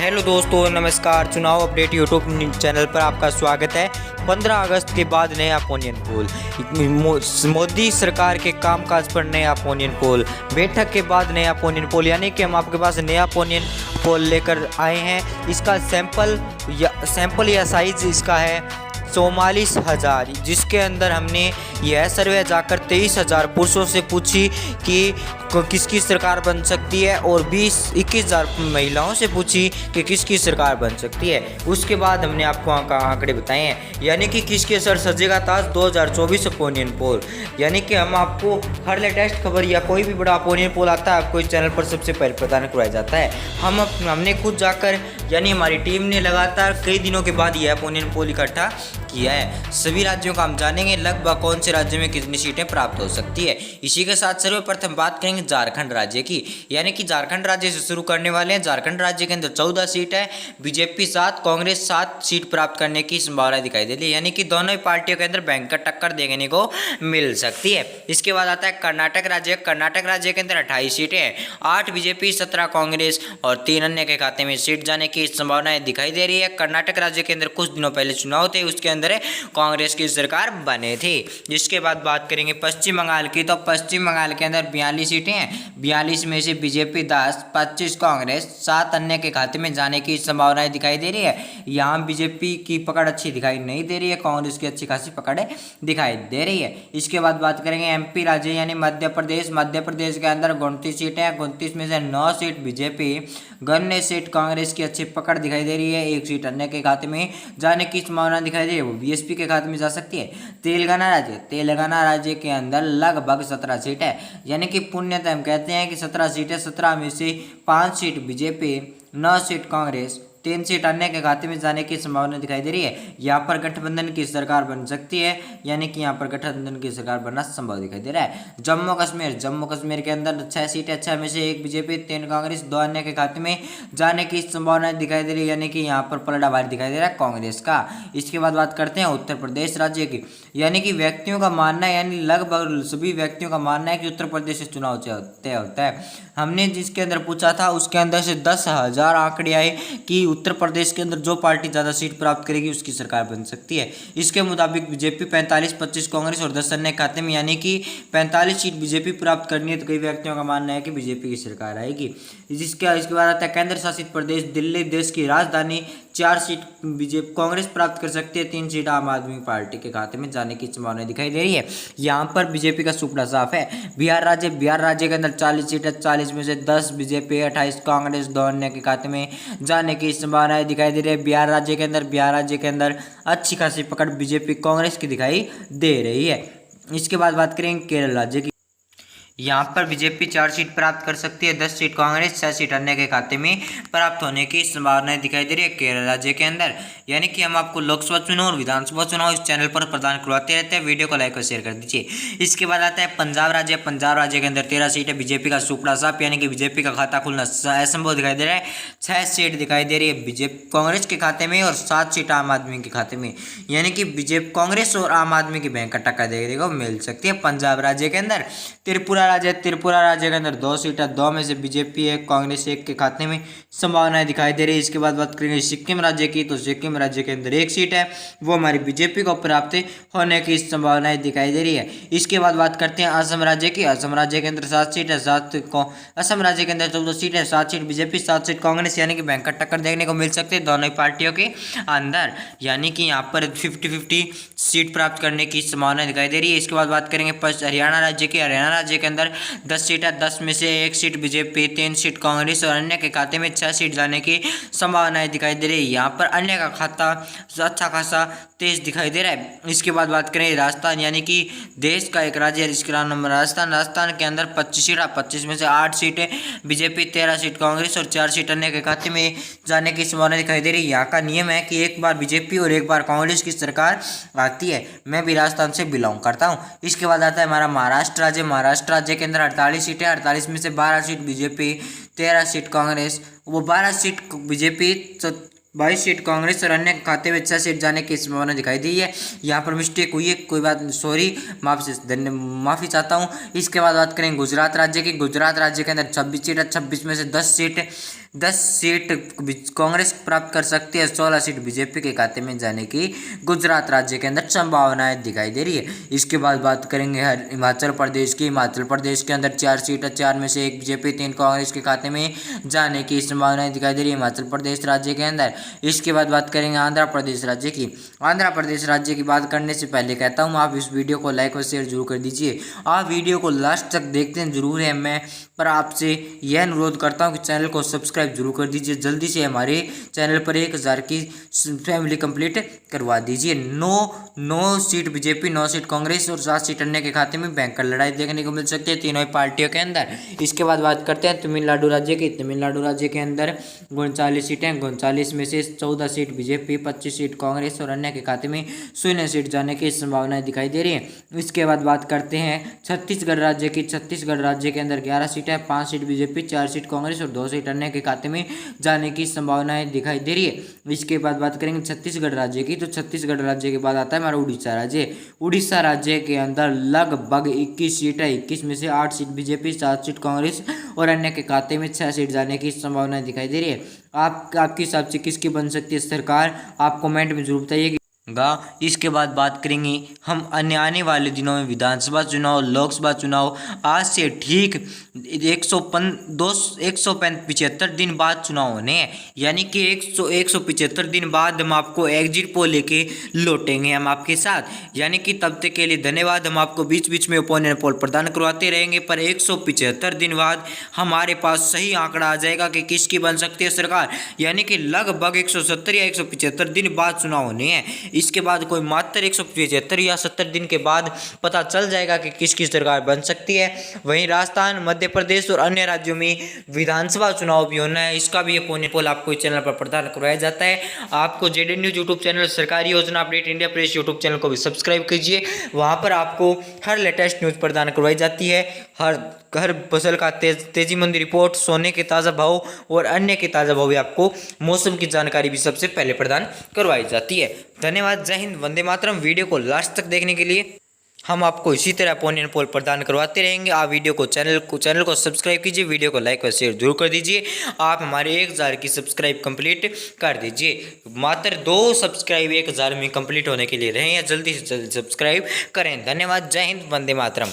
Hello दोस्तों, नमस्कार। चुनाव अपडेट यूट्यूब चैनल पर आपका स्वागत है। 15 अगस्त के बाद नया ओपिनियन पोल, मोदी सरकार के कामकाज पर नया ओपिनियन पोल, बैठक के बाद नया ओपिनियन पोल, यानी कि हम आपके पास नया ओपिनियन पोल लेकर आए हैं। इसका सैंपल या साइज इसका है 44,000, जिसके अंदर हमने यह सर्वे जाकर 23,000 पुरुषों से पूछी कि किसकी सरकार बन सकती है और 21,000 महिलाओं से पूछी कि किसकी सरकार बन सकती है। उसके बाद हमने आपको आंकड़े बताए हैं, यानी कि किसके सर सजेगा ताज 2024 ओपिनियन पोल। यानी कि हम आपको हर लेटेस्ट खबर या कोई भी बड़ा ओपिनियन पोल आता है आपको इस चैनल पर सबसे पहले प्रदान करवाया जाता है। हमने खुद जाकर, यानी हमारी टीम ने लगातार कई दिनों के बाद यह ओपिनियन पोल इकट्ठा किया है। सभी राज्यों का हम जानेंगे लगभग कौन से राज्य में कितनी सीटें प्राप्त हो सकती है। इसी के साथ सर्वप्रथम बात करेंगे झारखंड राज्य की, यानी कि झारखंड राज्य से शुरू करने वाले हैं। झारखंड राज्य के अंदर 14 सीट है, बीजेपी 7, कांग्रेस 7 सीट प्राप्त करने की संभावना दिखाई दे रही है, यानी कि दोनों ही पार्टियों के अंदर भयंकर टक्कर देखने को मिल सकती है। इसके बाद आता है कर्नाटक राज्य। कर्नाटक राज्य के अंदर 28 सीटें हैं, 8 बीजेपी, 17 कांग्रेस और 3 अन्य के खाते में सीट जाने की संभावनाएं दिखाई दे रही है। कर्नाटक राज्य के अंदर कुछ दिनों पहले चुनाव थे, उसके अंदर कांग्रेस की सरकार बने थे। जिसके बाद बात करेंगे पश्चिम बंगाल की, तो पश्चिम बंगाल के अंदर 42 सीटें हैं, 42 में से बीजेपी 10, 25 कांग्रेस, 7 अन्य के खाते में जाने की संभावनाएं दिखाई दे रही है। यहाँ बीजेपी की पकड़ अच्छी दिखाई नहीं दे रही है, कांग्रेस की अच्छी खासी पकड़ दिखाई दे रही है। इसके बाद बात करेंगे एमपी राज्य यानी मध्य प्रदेश। मध्य प्रदेश के अंदर 29 सीटें हैं, 29 में से 9 सीट बीजेपी, 9 सीट कांग्रेस की अच्छी पकड़ दिखाई दे रही है, 1 सीट अन्य के खाते में जाने की संभावना दिखाई दे रही है, वो बीएसपी के खाते में जा सकती है। तेलंगाना राज्य के अंदर लगभग 17 सीट है, यानी कि पुण्यतः हम कहते हैं कि 17 सीटें, 17 में से 5 seat BJP, 9 seat Congress, 3 seat अन्य के खाते में जाने की संभावना दिखाई दे रही है। यहाँ पर गठबंधन की सरकार बन सकती है, यानी कि यहाँ पर गठबंधन की सरकार बनना संभव दिखाई दे रहा है। जम्मू कश्मीर के अंदर 6 सीटें, 6 में से 1 बीजेपी, 3 कांग्रेस, 2 अन्य के खाते में जाने की संभावना दिखाई दे रही है, यानी कि यहाँ पर पलड़ा भारी दिखाई दे रहा है कांग्रेस का। इसके बाद बात करते हैं उत्तर प्रदेश राज्य की, यानी कि व्यक्तियों का मानना है, यानी लगभग सभी व्यक्तियों का मानना है कि उत्तर प्रदेश से चुनाव तय होता है। हमने जिसके अंदर पूछा था उसके अंदर से 10,000 आंकड़े आए कि उत्तर प्रदेश के अंदर जो पार्टी ज़्यादा सीट प्राप्त करेगी उसकी सरकार बन सकती है। इसके मुताबिक बीजेपी 45, 25 कांग्रेस और 10 अन्य खाते में, यानी कि 45 सीट बीजेपी प्राप्त करनी है, तो कई व्यक्तियों का मानना है कि बीजेपी की सरकार आएगी। इसके बाद आता है केंद्र शासित प्रदेश दिल्ली, देश की राजधानी। 4 सीट बीजेपी कांग्रेस प्राप्त कर सकती है, 3 सीट आम आदमी पार्टी के खाते में जाने की संभावना दिखाई दे रही है। यहाँ पर बीजेपी का सुपड़ा साफ है। बिहार राज्य के अंदर 40 सीट है, 40 में से 10 बीजेपी, 28 कांग्रेस, 2 अन्य के खाते में जाने की संभावनाएं दिखाई दे रही है। बिहार राज्य के अंदर अच्छी खासी पकड़ बीजेपी कांग्रेस की दिखाई दे रही है। इसके बाद बात करेंगे केरल राज्य की। यहाँ पर बीजेपी 4 सीट प्राप्त कर सकती है, 10 सीट कांग्रेस, 6 सीट अन्य के खाते में प्राप्त होने की संभावनाएं दिखाई दे रही है केरल राज्य के अंदर। यानी कि हम आपको लोकसभा चुनाव और विधानसभा चुनाव इस चैनल पर प्रदान करवाते रहते हैं। वीडियो को लाइक और शेयर कर दीजिए। इसके बाद आता है पंजाब राज्य के अंदर 13 सीट है, बीजेपी का सुपड़ा साफ, यानी कि बीजेपी का खाता खुलना असंभव दिखाई दे रहा है। 6 सीट दिखाई दे रही है बीजेपी कांग्रेस के खाते में और 7 सीट आम आदमी के खाते में, यानी कि बीजेपी कांग्रेस और आम आदमी की भयंकर टक्कर देखने को मिल सकती है पंजाब राज्य के अंदर। त्रिपुरा राज्य के अंदर 2 सीट है, 2 में से बीजेपी 1, कांग्रेस 1 के खाते में संभावनाएं दिखाई दे रही है। इसके बाद बात करेंगे सिक्किम राज्य की, तो सिक्किम राज्य के अंदर 1 सीट है, वो हमारी बीजेपी को प्राप्त होने की संभावनाएं दिखाई दे रही है। इसके बाद बात करते हैं असम राज्य की। असम राज्य के अंदर 7 सीट है, असम राज्य के अंदर 14 सीट है, 7 सीट बीजेपी, 7 सीट कांग्रेस, यानी कि भयंकर टक्कर देखने को मिल सकती है दोनों ही पार्टियों के अंदर, यानी कि यहाँ पर 50-50 सीट प्राप्त करने की संभावना दिखाई दे रही है। इसके बाद बात करेंगे हरियाणा राज्य की। हरियाणा राज्य के अंदर 10 सीट है, 10 में से 1 सीट बीजेपी, 3 सीट कांग्रेस और अन्य के खाते में 6 सीट जाने की संभावनाएं दिखाई दे रही है। यहाँ पर अन्य का खाता अच्छा खासा तेज दिखाई दे रहा है। इसके बाद बात करें राजस्थान, यानी कि देश का एक राज्य है जिसका नाम राजस्थान के अंदर 25 सीट है, 25 में से 8 सीटें बीजेपी, 13 सीट कांग्रेस और 4 सीट अन्य के खाते में जाने की संभावना दिखाई दे रही है। यहाँ का नियम है कि एक बार बीजेपी और एक बार कांग्रेस की सरकार आती है। मैं भी राजस्थान से बिलोंग करता हूँ। इसके बाद आता है हमारा महाराष्ट्र राज्य के अंदर 48 सीटें, 48 में से 12 सीट बीजेपी, 13 सीट कांग्रेस, वो 12 सीट बीजेपी, 22 सीट कांग्रेस और अन्य खाते में 6 सीट जाने की संभावना दिखाई दी है। यहाँ पर मिस्टेक हुई है, कोई बात नहीं, सॉरी, माफ़ी चाहता हूँ। इसके बाद बात करें गुजरात राज्य की। गुजरात राज्य के अंदर 26 सीट है, 26 में से 10 सीट 10 सीट कांग्रेस प्राप्त कर सकती है, 16 सीट बीजेपी के खाते में जाने की गुजरात राज्य के अंदर संभावनाएं दिखाई दे रही है। इसके बाद बात करेंगे हिमाचल प्रदेश की। हिमाचल प्रदेश के अंदर 4 सीट है, 4 में से 1 बीजेपी, 3 कांग्रेस के खाते में जाने की संभावनाएं दिखाई दे रही है हिमाचल प्रदेश राज्य के अंदर। इसके बाद बात करेंगे आंध्र प्रदेश राज्य की। आंध्र प्रदेश राज्य की बात करने से पहले कहता हूँ आप इस वीडियो को लाइक और शेयर जरूर कर दीजिए। आप वीडियो को लास्ट तक देखते हैं जरूर है, मैं पर आपसे यह अनुरोध करता हूं कि चैनल को सब्सक्राइब जरूर कर दीजिए। जल्दी से हमारे चैनल पर 1000 की फैमिली कंप्लीट करवा दीजिए। 9 सीट बीजेपी, 9 सीट कांग्रेस और 7 सीट अन्य के खाते में भयंकर लड़ाई देखने को मिल सकती है तीनों ही पार्टियों के अंदर। इसके बाद बात करते हैं तमिलनाडु राज्य की। तमिलनाडु राज्य के अंदर 39 सीटें, 39 में से 14 सीट बीजेपी, 25 सीट कांग्रेस और अन्य के खाते में 0 सीट जाने की संभावनाएं दिखाई दे रही है। इसके बाद बात करते हैं छत्तीसगढ़ राज्य की। छत्तीसगढ़ राज्य के अंदर 11 सीटें, 5 सीट बीजेपी, 4 सीट कांग्रेस और 2 सीट अन्य के खाते में जाने की संभावनाएं दिखाई दे रही है। इसके बाद बात करेंगे छत्तीसगढ़ राज्य की। तो छत्तीसगढ़ राज्य के बाद आता है हमारा उड़ीसा राज्य। उड़ीसा राज्य के अंदर लगभग 21 सीट है, 21 में से 8 सीट बीजेपी, 7 सीट कांग्रेस और अन्य के खाते में 6 सीट जाने की संभावनाएं दिखाई दे रही है। आपके हिसाब से किसकी बन सकती है सरकार, आप कमेंट में जरूर बताइए। इसके बाद बात करेंगे हम आने वाले दिनों में विधानसभा चुनाव, लोकसभा चुनाव। आज से ठीक 175 दिन बाद चुनाव होने हैं, यानी कि 175 दिन बाद हम आपको एग्जिट पोल लेके लौटेंगे हम आपके साथ। यानी कि तब तक के लिए धन्यवाद। हम आपको बीच बीच में ओपिनियन पोल प्रदान करवाते रहेंगे, पर 175 दिन बाद हमारे पास सही आंकड़ा आ जाएगा कि किसकी बन सकती है सरकार। यानी कि लगभग 170 या 175 दिन बाद चुनाव होने हैं। इसके बाद कोई मात्र 175 या 70 दिन के बाद पता चल जाएगा कि किसकी सरकार बन सकती है। वहीं राजस्थान, मध्य प्रदेश और अन्य राज्यों में विधानसभा चुनाव भी होना है, इसका भी ओपिनियन पोल आपको इस चैनल पर प्रदान करवाया जाता है। आपको जेडीएन न्यूज यूट्यूब चैनल, सरकारी योजना update India press YouTube channel को भी सब्सक्राइब कीजिए। वहाँ पर आपको हर लेटेस्ट न्यूज़ प्रदान करवाई जाती है। हर फसल का तेजी मंदी रिपोर्ट, सोने के ताज़ा भाव और अन्य के ताज़ा भाव भी आपको, मौसम की जानकारी भी सबसे पहले प्रदान करवाई जाती है। धन्यवाद। जय हिंद, वंदे मातरम। वीडियो को लास्ट तक देखने के लिए। हम आपको इसी तरह ओपिनियन पोल प्रदान करवाते रहेंगे। आप वीडियो को चैनल को सब्सक्राइब कीजिए, वीडियो को लाइक और शेयर जरूर कर दीजिए। आप हमारे 1000 की सब्सक्राइब कंप्लीट कर दीजिए। मात्र 2 सब्सक्राइब 1000 में कंप्लीट होने के लिए रहे हैं, जल्दी से जल्दी सब्सक्राइब करें। धन्यवाद। जय हिंद, वंदे मातरम।